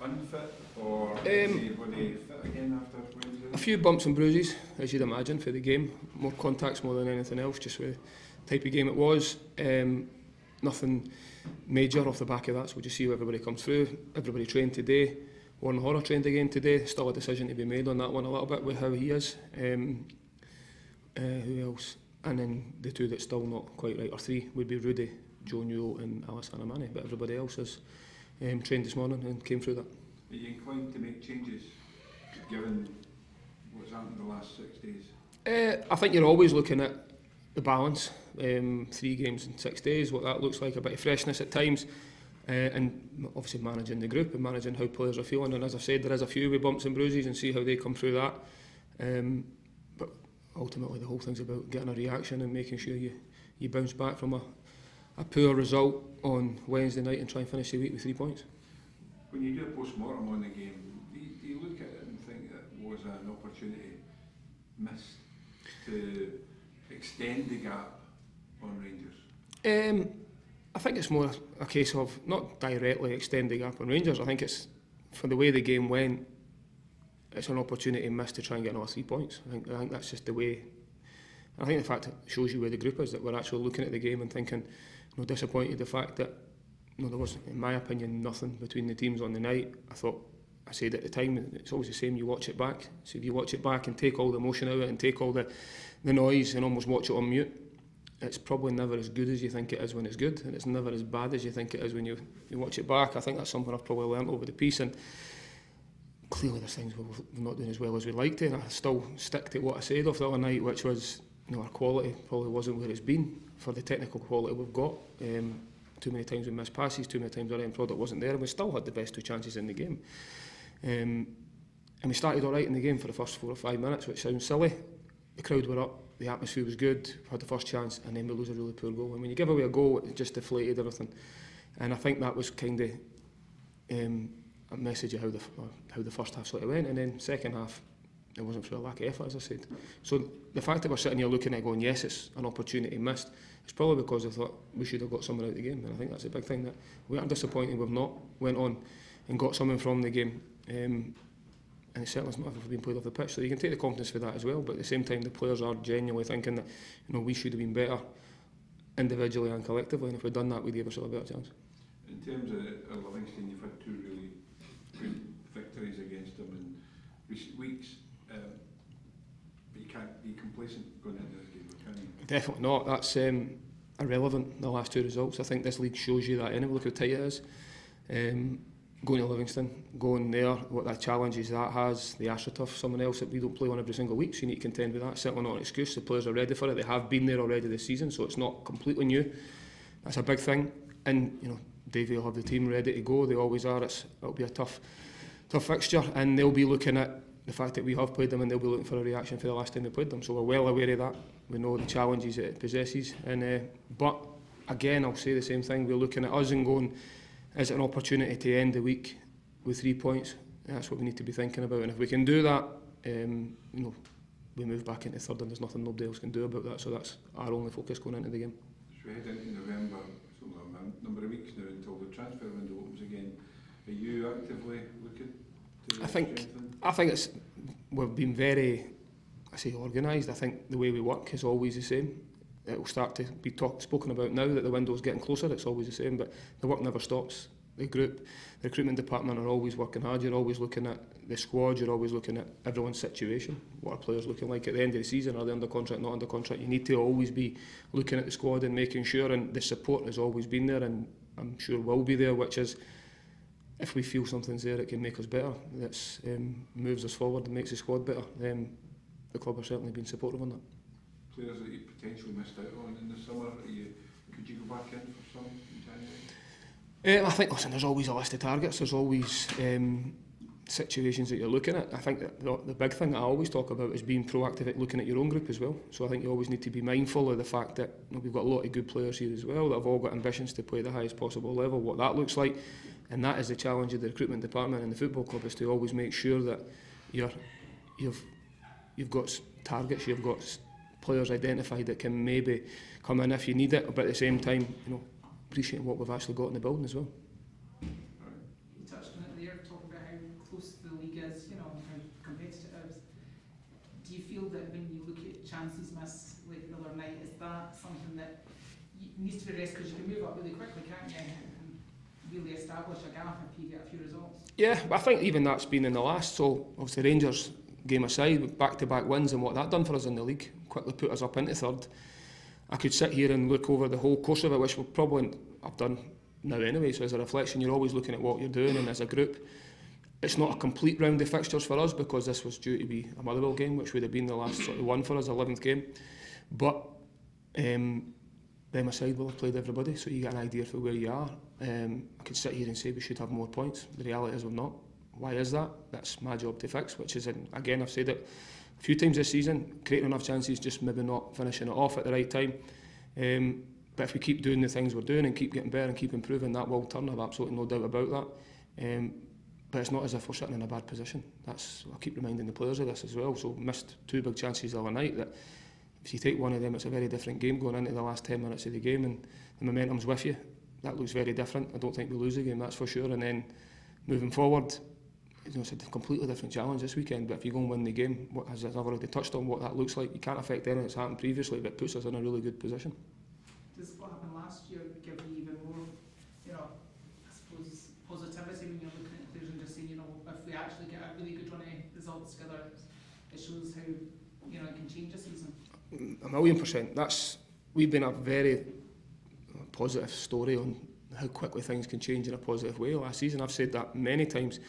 unfit, or is he fit again after Wednesday? A few bumps and bruises, as you'd imagine, for the game. More contacts more than anything else, just with the type of game it was. Nothing major off the back of that, so we'll just see how everybody comes through. Everybody trained today. Warren Horror trained again today. Still a decision to be made on that one a little bit with how he is. Who else? And then the two that's still not quite right, or three, would be Rudy, Joe Newell and Alice Anamani. But everybody else has trained this morning and came through that. Are you inclined to make changes, given what's happened in the last 6 days? I think you're always looking at the balance. 3 games in 6 days, what that looks like, a bit of freshness at times. And obviously managing the group and managing how players are feeling. And as I've said, there is a few with bumps and bruises and see how they come through that. But ultimately the whole thing's about getting a reaction and making sure you bounce back from a poor result on Wednesday night and try and finish the week with 3 points. When you do a post-mortem on the game, do you look at it and think that was an opportunity missed to extend the gap on Rangers? I think it's more a case of not directly extend the gap on Rangers. I think it's, for the way the game went, it's an opportunity missed to try and get another 3 points. I think that's just the way. I think the fact it shows you where the group is, that we're actually looking at the game and thinking, disappointed the fact that there was, in my opinion, nothing between the teams on the night. I said at the time, it's always the same, you watch it back. So if you watch it back and take all the emotion out of it and take all the noise and almost watch it on mute, it's probably never as good as you think it is when it's good, and it's never as bad as you think it is when you watch it back. I think that's something I've probably learnt over the piece, and clearly there's things we're not doing as well as we'd like to, and I still stick to what I said off the other night, which was, our quality probably wasn't where it's been for the technical quality we've got. Too many times we missed passes, too many times our end product wasn't there, and we still had the best 2 chances in the game. And we started all right in the game for the first 4 or 5 minutes, which sounds silly. The crowd were up, the atmosphere was good, had the first chance, and then we lose a really poor goal. And when you give away a goal, it just deflated everything. And I think that was kind of a message of how the first half sort of went. And then second half, it wasn't for a lack of effort, as I said. So the fact that we're sitting here looking at it going, yes, it's an opportunity missed, it's probably because I thought we should have got someone out of the game. And I think that's a big thing, that we are disappointed we've not went on and got someone from the game. And it's certainly not ever been played off the pitch, so you can take the confidence for that as well. But at the same time, the players are genuinely thinking that we should have been better individually and collectively, and if we'd done that, we'd give ourselves a better chance. In terms of Livingston, you've had 2 really good victories against them in recent weeks, but you can't be complacent going into this game, can you? Definitely not. That's irrelevant, the last 2 results. I think this league shows you that anyway. Look how tight it is. Going to Livingston, going there, what the challenges that has, the AstroTurf, someone else that we don't play on every single week, so you need to contend with that. Certainly not an excuse. The players are ready for it. They have been there already this season, so it's not completely new. That's a big thing. And Davey will have the team ready to go. They always are. It'll be a tough fixture, and they'll be looking at the fact that we have played them, and they'll be looking for a reaction for the last time we played them. So we're well aware of that. We know the challenges it possesses, and but again, I'll say the same thing. We're looking at us and going, is it an opportunity to end the week with 3 points? That's what we need to be thinking about, and if we can do that, we move back into third, and there's nothing nobody else can do about that. So that's our only focus going into the game. So we head into November, so a number of weeks now until the transfer window opens again. Are you actively looking to strengthen? I think we've been very, organised. I think the way we work is always the same. It will start to be spoken about now that the window's getting closer. It's always the same, but the work never stops. The group, the recruitment department are always working hard. You're always looking at the squad. You're always looking at everyone's situation. What are players looking like at the end of the season? Are they under contract, not under contract? You need to always be looking at the squad and making sure, and the support has always been there, and I'm sure will be there, which is, if we feel something's there, it can make us better. That moves us forward and makes the squad better. The club have certainly been supportive on that. Players that you potentially missed out on in the summer, could you go back in for some in January? I think, there's always a list of targets. There's always situations that you're looking at. I think that the big thing that I always talk about is being proactive at looking at your own group as well. So I think you always need to be mindful of the fact that we've got a lot of good players here as well that have all got ambitions to play at the highest possible level, what that looks like. And that is the challenge of the recruitment department and the football club, is to always make sure that you've got targets, you've got players identified that can maybe come in if you need it, but at the same time, appreciating what we've actually got in the building as well. You touched on it there, talking about how close the league is, you know, how competitive it is. Do you feel that when you look at chances missed like the other night, is that something that needs to be addressed, because you can move up really quickly, can't you, and really establish a gap if you get a few results? Yeah, but I think even that's been in the last, so obviously Rangers game aside, with back-to-back wins and what that done for us in the league, quickly put us up into third. I could sit here and look over the whole course of it, which we'll probably have done now anyway, so as a reflection you're always looking at what you're doing, and as a group it's not a complete round of fixtures for us because this was due to be a Motherwell game, which would have been the last sort of one for us, 11th game, but them aside will have played everybody, so you get an idea for where you are. I could sit here and say we should have more points. The reality is we're not. Why is that? That's my job to fix, which is, again, I've said it a few times this season, creating enough chances, just maybe not finishing it off at the right time. But if we keep doing the things we're doing and keep getting better and keep improving, that will turn. I've absolutely no doubt about that. But it's not as if we're sitting in a bad position. That's, I keep reminding the players of this as well. So missed 2 big chances the other night that if you take one of them, it's a very different game going into the last 10 minutes of the game, and the momentum's with you. That looks very different. I don't think we lose the game, that's for sure. And then moving forward, you know, it's a completely different challenge this weekend. But if you go and win the game, as I've already touched on, what that looks like, you can't affect anything that's happened previously, but it puts us in a really good position. Does what happened last year give you even more, you know, I suppose, positivity when you're looking at players and just saying, you know, if we actually get a really good run of results together, it shows how, you know, it can change a season? 1,000,000%. We've been a very positive story on how quickly things can change in a positive way last season. I've said that many times,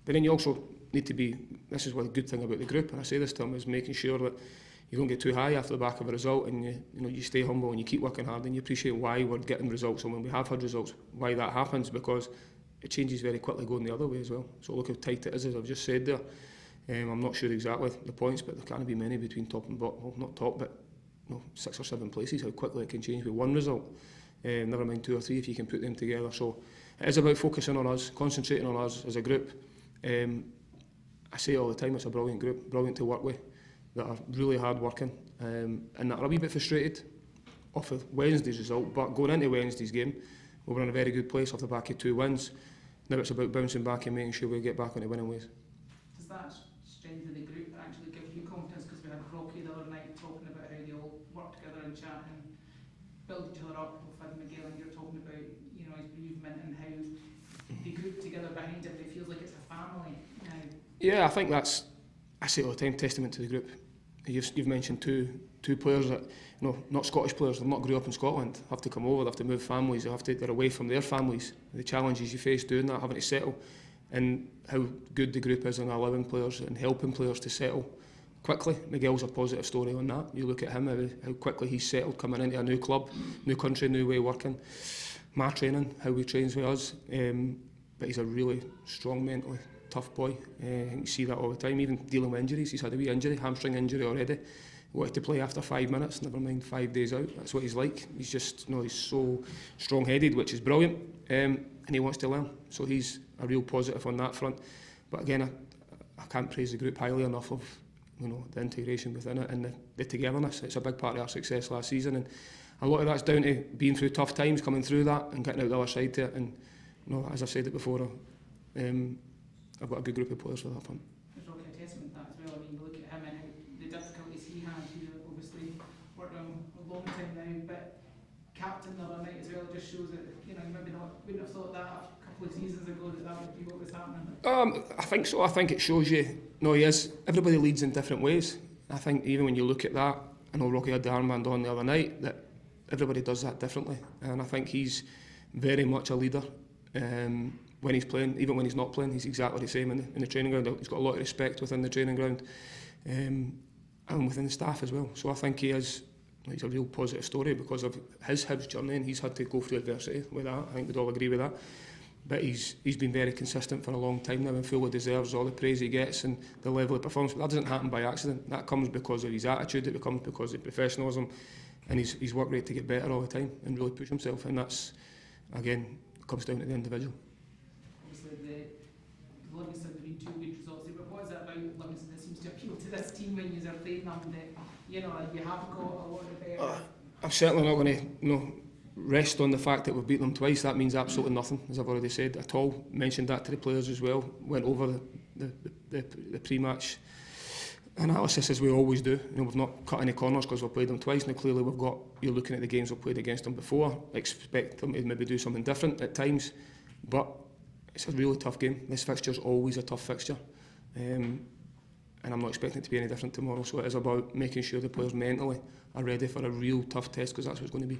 but then you also need to be, this is what the good thing about the group, and I say this to them, is making sure that you don't get too high after the back of a result, and you stay humble and you keep working hard and you appreciate why we're getting results, and when we have had results, why that happens, because it changes very quickly going the other way as well. So look how tight it is, as I've just said there. I'm not sure exactly the points, but there can't be many between top and bottom. Well, not top, but 6 or 7 places, how quickly it can change with one result. Never mind 2 or 3 if you can put them together. So it is about focusing on us, concentrating on us as a group. I say all the time, it's a brilliant group, brilliant to work with, that are really hard working, and that are a wee bit frustrated off of Wednesday's result, but going into Wednesday's game, we were in a very good place off the back of 2 wins. Now it's about bouncing back and making sure we get back on the winning ways. Does that strengthen the group and actually give you confidence? Because we had Rocky the other night talking about how they all work together and chat and build each other up. We've had Miguel and you're talking about, you know, his bereavement and how they group together behind him. It feels like it's a family now. Yeah, I think that's, I say all the time, testament to the group. You've mentioned two players that, not Scottish players, they've not grew up in Scotland, have to come over, they have to move families, they're away from their families, the challenges you face doing that, having to settle, and how good the group is in allowing players and helping players to settle quickly. Miguel's a positive story on that. You look at him, how quickly he's settled coming into a new club, new country, new way of working. My training, how he trains with us, but he's a really strong mentally, tough boy. You see that all the time, even dealing with injuries. He's had a wee injury, hamstring injury already. Wanted to play after 5 minutes, never mind 5 days out. That's what he's like. He's just, he's so strong-headed, which is brilliant, and he wants to learn. So he's a real positive on that front. But again, I can't praise the group highly enough of, the integration within it and the togetherness. It's a big part of our success last season, and a lot of that's down to being through tough times, coming through that, and getting out the other side to it. And as I've said it before, I've got a good group of players for that front. There's Rocky a testament to that as well. I mean, you look at him and how the difficulties he had. He's obviously worked on a long time now, but captain the other night as well just shows that maybe wouldn't have thought that a couple of seasons ago that would be what was happening. I think so. I think it shows you. He is. Everybody leads in different ways. I think even when you look at that, I know Rocky had the armband on the other night. That everybody does that differently, and I think he's very much a leader. When he's playing, even when he's not playing, he's exactly the same in the training ground. He's got a lot of respect within the training ground, and within the staff as well. So I think he's a real positive story because of his Hibs journey, and he's had to go through adversity with that. I think we'd all agree with that. But he's been very consistent for a long time now and fully deserves all the praise he gets and the level of performance. But that doesn't happen by accident. That comes because of his attitude, it comes because of professionalism, and he's worked rate to get better all the time and really push himself. And that's, again, comes down to the individual. Livingston have been 2 good results there, but what is it about Livingston that seems to appeal to this team when you are playing them that you have got a lot of better? I'm certainly not going to rest on the fact that we've beaten them twice. That means absolutely nothing, as I've already said at all. Mentioned that to the players as well. Went over the pre-match analysis as we always do. You know, we've not cut any corners because we've played them twice. Now clearly we've got, you're looking at the games we've played against them before, expect them to maybe do something different at times, but it's a really tough game. This fixture's always a tough fixture, and I'm not expecting it to be any different tomorrow. So it is about making sure the players mentally are ready for a real tough test, because that's what it's going to be.